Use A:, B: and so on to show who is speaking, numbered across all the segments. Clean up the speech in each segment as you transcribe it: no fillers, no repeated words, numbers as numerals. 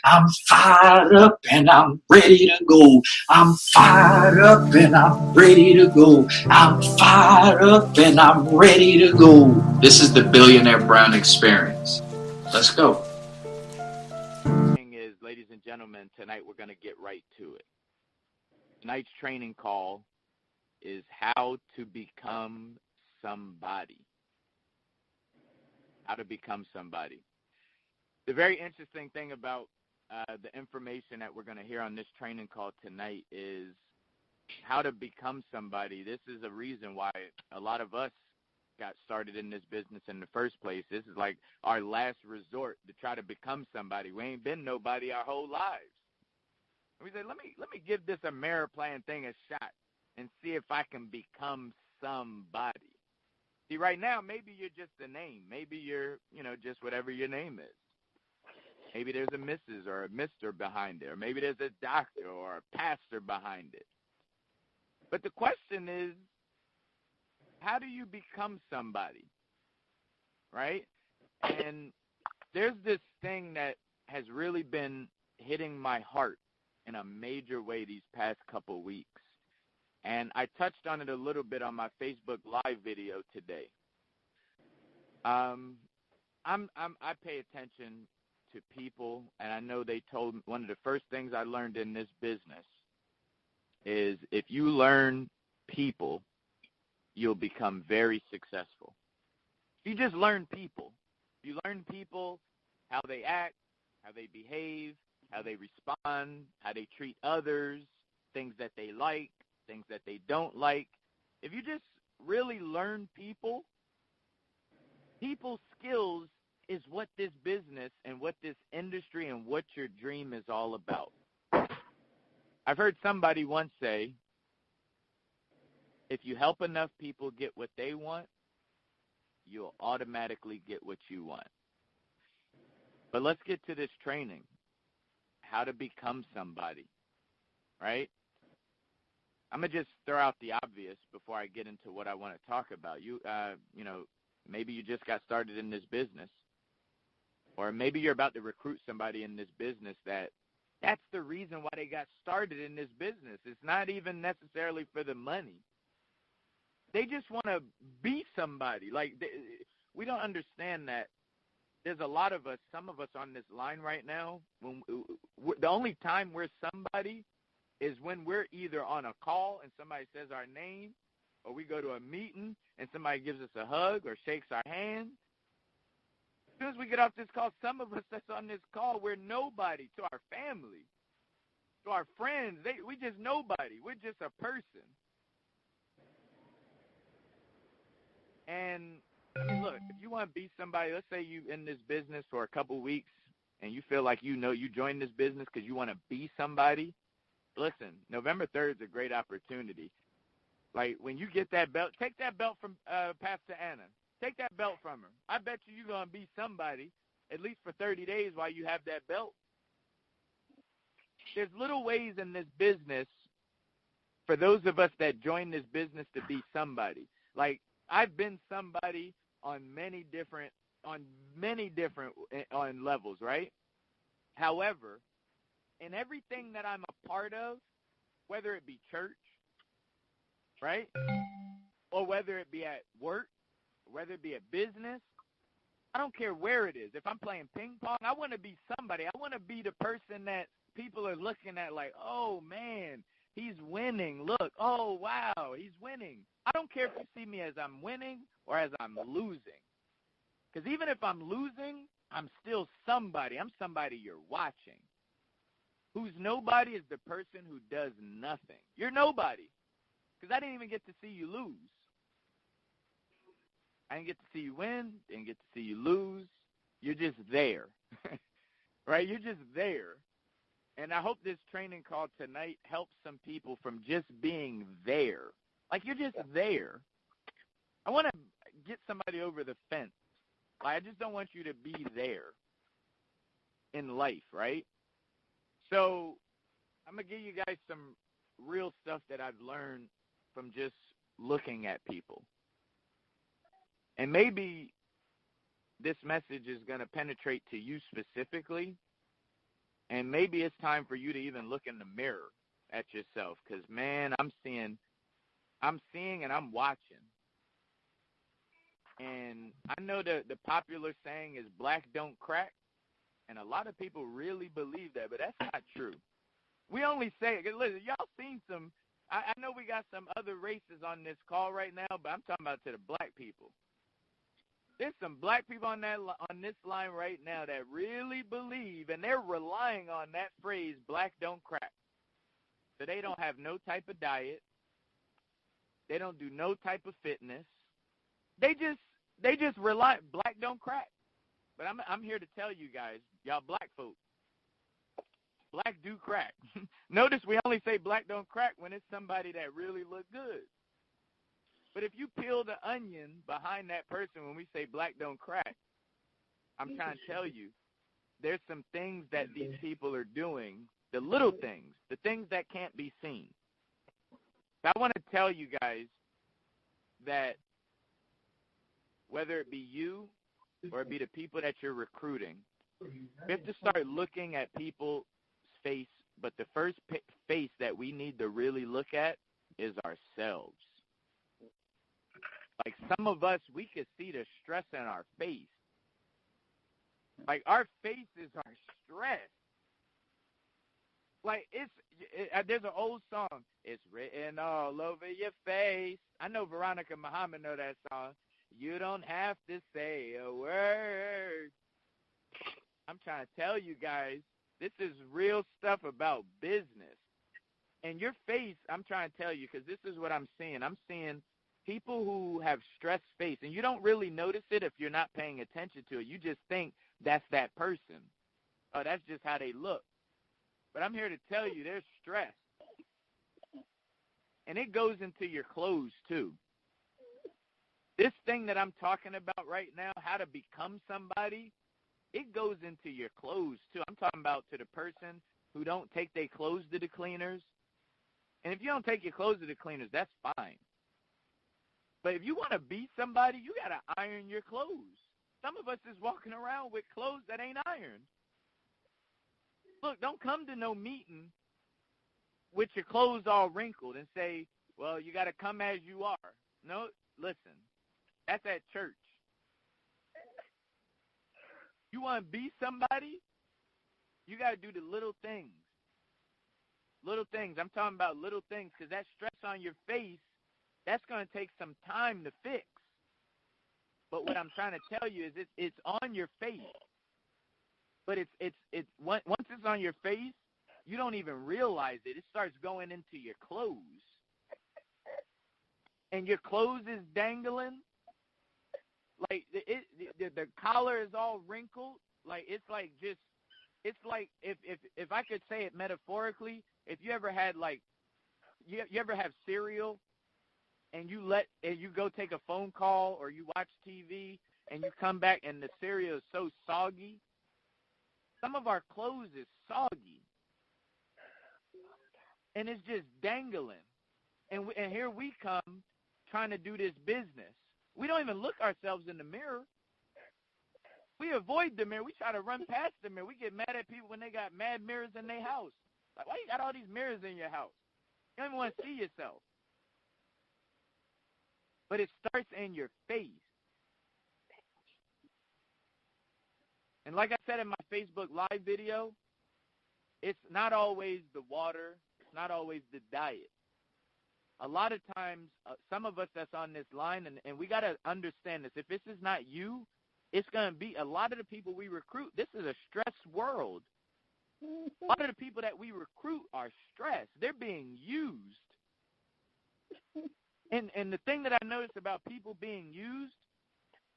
A: I'm fired up and I'm ready to go. I'm fired up and I'm ready to go. I'm fired up and I'm ready to go. This is the Billionaire Brown Experience. Let's go.
B: Thing is, ladies and gentlemen, tonight we're going to get right to it. Tonight's training call is how to become somebody. How to become somebody. The very interesting thing about the information that we're going to hear on this training call tonight is how to become somebody. This is a reason why a lot of us got started in this business in the first place. This is like our last resort to try to become somebody. We ain't been nobody our whole lives. And we say, let me give this Ameriplan thing a shot and see if I can become somebody. See, right now, maybe you're just a name. Maybe you're, just whatever your name is. Maybe there's a Mrs. or a Mr. behind it, or maybe there's a doctor or a pastor behind it. But the question is, how do you become somebody, right? And there's this thing that has really been hitting my heart in a major way these past couple weeks. And I touched on it a little bit on my Facebook Live video today. I pay attention to people, and I know they told me one of the first things I learned in this business is if you learn people, you'll become very successful. If you just learn people, you learn people, how they act, how they behave, how they respond, how they treat others, things that they like, things that they don't like. If you just really learn people, people skills is what this business and what this industry and what your dream is all about. I've heard somebody once say, if you help enough people get what they want, you'll automatically get what you want. But let's get to this training, how to become somebody, right? I'm going to just throw out the obvious before I get into what I want to talk about. Maybe you just got started in this business, or maybe you're about to recruit somebody in this business that's the reason why they got started in this business. It's not even necessarily for the money. They just want to be somebody. We don't understand that there's a lot of us, some of us on this line right now, the only time we're somebody is when we're either on a call and somebody says our name, or we go to a meeting and somebody gives us a hug or shakes our hand. As soon as we get off this call, some of us that's on this call, we're nobody to our family, to our friends. We just nobody. We're just a person. And look, if you want to be somebody, let's say you in this business for a couple weeks and you feel like you joined this business because you want to be somebody. Listen, November 3rd is a great opportunity. Like, when you get that belt, take that belt from Pastor Anna. Take that belt from her. I bet you're going to be somebody, at least for 30 days while you have that belt. There's little ways in this business for those of us that join this business to be somebody. Like, I've been somebody on many different levels, right? However, in everything that I'm a part of, whether it be church, right, or whether it be at work, whether it be at business, I don't care where it is. If I'm playing ping pong, I want to be somebody. I want to be the person that people are looking at like, oh, man, he's winning. Look, oh, wow, he's winning. I don't care if you see me as I'm winning or as I'm losing. Because even if I'm losing, I'm still somebody. I'm somebody you're watching. Who's nobody is the person who does nothing. You're nobody. Because I didn't even get to see you lose. I didn't get to see you win. Didn't get to see you lose. You're just there. Right? You're just there. And I hope this training call tonight helps some people from just being there. Like, you're just there. I want to get somebody over the fence. Like, I just don't want you to be there in life, right? So I'm going to give you guys some real stuff that I've learned from just looking at people. And maybe this message is going to penetrate to you specifically, And maybe it's time for you to even look in the mirror at yourself, because, man, I'm seeing and I'm watching. And I know the popular saying is black don't crack, and a lot of people really believe that, but that's not true. We only say it. Listen, y'all seen some. I know we got some other races on this call right now, but I'm talking about to the black people. There's some black people on this line right now that really believe, and they're relying on that phrase, black don't crack. So they don't have no type of diet. They don't do no type of fitness. They just rely, black don't crack. But I'm here to tell you guys, y'all black folk, black do crack. Notice we only say black don't crack when it's somebody that really look good. But if you peel the onion behind that person when we say black don't crack, I'm trying to tell you, there's some things that these people are doing, the little things, the things that can't be seen. I want to tell you guys that whether it be you or it be the people that you're recruiting, we have to start looking at people's face, but the first face that we need to really look at is ourselves. Like some of us, we can see the stress in our face. Like our faces are stressed. Like there's an old song. It's written all over your face. I know Veronica Muhammad know that song. You don't have to say a word. I'm trying to tell you guys, this is real stuff about business. And your face, I'm trying to tell you, because this is what I'm seeing. I'm seeing people who have stressed face, and you don't really notice it if you're not paying attention to it. You just think that's that person. Oh, that's just how they look. But I'm here to tell you they're stressed. And it goes into your clothes, too. This thing that I'm talking about right now, how to become somebody, it goes into your clothes, too. I'm talking about to the person who don't take their clothes to the cleaners. And if you don't take your clothes to the cleaners, that's fine. But if you want to be somebody, you got to iron your clothes. Some of us is walking around with clothes that ain't ironed. Look, don't come to no meeting with your clothes all wrinkled and say, well, you got to come as you are. No, listen, that's at church. You want to be somebody, you got to do the little things. Little things. I'm talking about little things because that stress on your face, that's going to take some time to fix. But what I'm trying to tell you is it's on your face. But it's once it's on your face, you don't even realize it. It starts going into your clothes. And your clothes is dangling. Like the collar is all wrinkled. Like it's like if I could say it metaphorically, if you ever had like you ever have cereal and you go take a phone call or you watch TV and you come back and the cereal is so soggy. Some of our clothes is soggy. And it's just dangling. And here we come trying to do this business. We don't even look ourselves in the mirror. We avoid the mirror. We try to run past the mirror. We get mad at people when they got mad mirrors in their house. Like, why you got all these mirrors in your house? You don't even want to see yourself. But it starts in your face. And like I said in my Facebook Live video, it's not always the water. It's not always the diet. A lot of times, some of us that's on this line, and we got to understand this. If this is not you, it's going to be a lot of the people we recruit. This is a stressed world. A lot of the people that we recruit are stressed. They're being used. And the thing that I noticed about people being used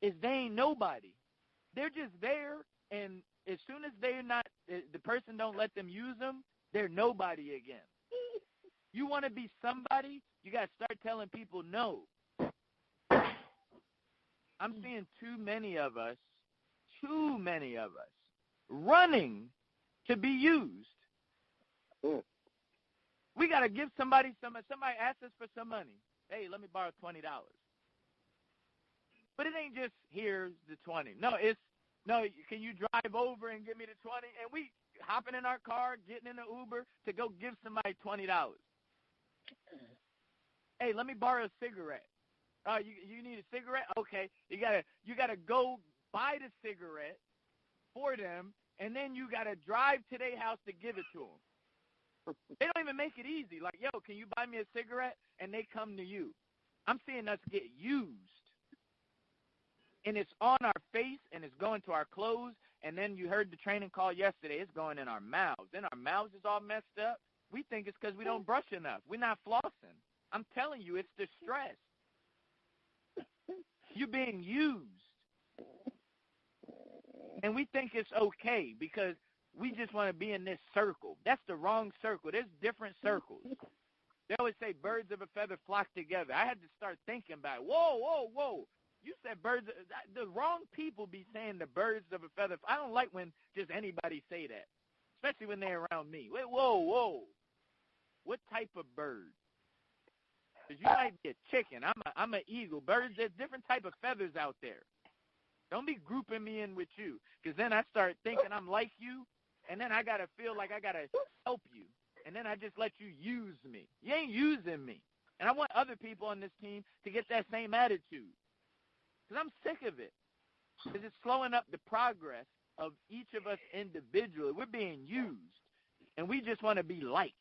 B: is they ain't nobody. They're just there, and as soon as the person don't let them use them, they're nobody again. You want to be somebody, you got to start telling people no. I'm seeing too many of us running to be used. We got to give somebody asks us for some money. Hey, let me borrow $20. But it ain't just here's the 20. No, can you drive over and give me the 20? And hopping in our car, getting in an Uber to go give somebody $20. Hey, let me borrow a cigarette. You need a cigarette? Okay. You gotta go buy the cigarette for them, and then you gotta drive to their house to give it to them. They don't even make it easy. Like, yo, can you buy me a cigarette? And they come to you. I'm seeing us get used. And it's on our face, and it's going to our clothes, and then you heard the training call yesterday. It's going in our mouths. Then our mouths is all messed up. We think it's because we don't brush enough. We're not flossing. I'm telling you, it's the stress. You're being used. And we think it's okay because we just want to be in this circle. That's the wrong circle. There's different circles. They always say birds of a feather flock together. I had to start thinking about it. Whoa, whoa, whoa. You said birds. The wrong people be saying the birds of a feather. I don't like when just anybody say that, especially when they're around me. Wait, whoa, whoa. What type of bird? Because you might be a chicken. I'm an eagle. Birds, there's different type of feathers out there. Don't be grouping me in with you, because then I start thinking I'm like you, and then I got to feel like I got to help you, and then I just let you use me. You ain't using me. And I want other people on this team to get that same attitude, because I'm sick of it, because it's slowing up the progress of each of us individually. We're being used, and we just want to be liked.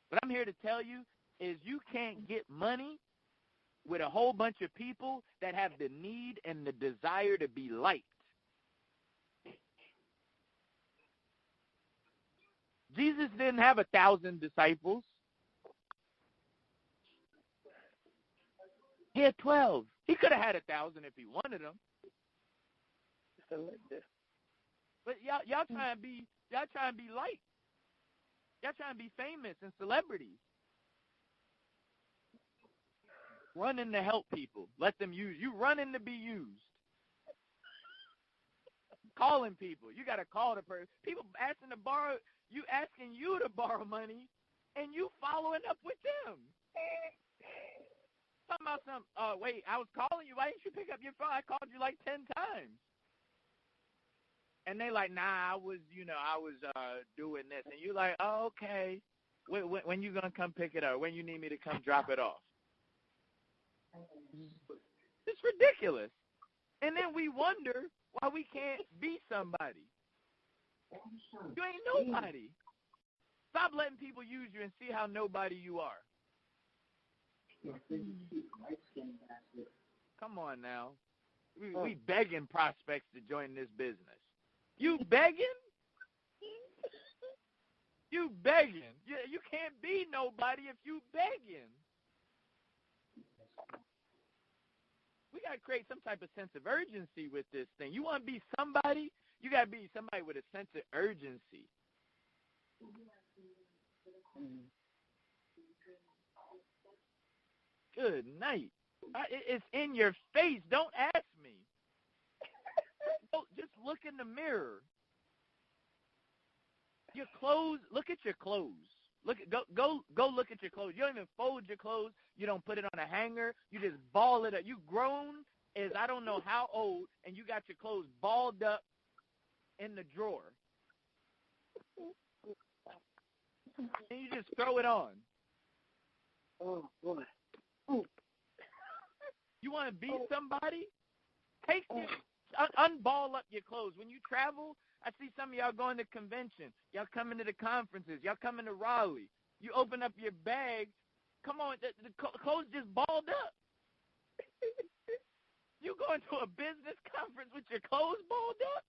B: What I'm here to tell you is you can't get money with a whole bunch of people that have the need and the desire to be liked. Jesus didn't have 1,000 disciples. He had 12. He could have had 1,000 if he wanted them. But y'all trying to be liked. Y'all trying to be famous and celebrities. Running to help people. Let them use you. Running to be used. Calling people. You got to call the person. People asking to borrow. You asking you to borrow money, and you following up with them. Talking about some. Wait, I was calling you. Why didn't you pick up your phone? I called you like 10 times. And they like, nah, I was doing this, and you like, oh, okay. When you gonna come pick it up? When you need me to come drop it off? It's ridiculous. And then we wonder why we can't be somebody. You ain't nobody. Stop letting people use you and see how nobody you are. Come on now. We begging prospects to join this business. You begging? You begging. You can't be nobody if you begging. We got to create some type of sense of urgency with this thing. You want to be somebody, you got to be somebody with a sense of urgency. Good night. It's in your face. Don't ask me. Just look in the mirror. Your clothes, look at your clothes. Go look at your clothes. You don't even fold your clothes. You don't put it on a hanger. You just ball it up. You grown as I don't know how old, and you got your clothes balled up in the drawer. And you just throw it on.
C: Oh, boy.
B: You want to be somebody? Unball up your clothes. When you travel, I see some of y'all going to convention. Y'all coming to the conferences. Y'all coming to Raleigh. You open up your bag. Come on, the clothes just balled up. You going to a business conference with your clothes balled up?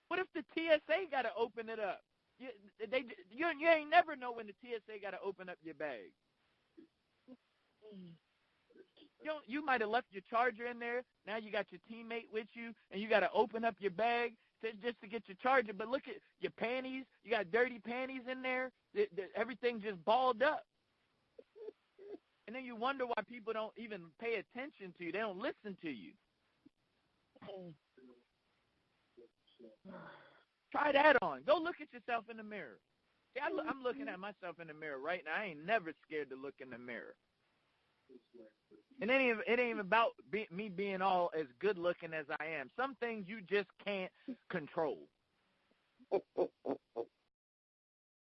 B: What if the TSA got to open it up? You ain't never know when the TSA got to open up your bag. You might have left your charger in there. Now you got your teammate with you, and you got to open up your bag just to get your charger. But look at your panties. You got dirty panties in there. Everything just balled up. And then you wonder why people don't even pay attention to you. They don't listen to you. Try that on. Go look at yourself in the mirror. See, I'm looking at myself in the mirror right now. I ain't never scared to look in the mirror. And it ain't even about me being all as good looking as I am. Some things you just can't control.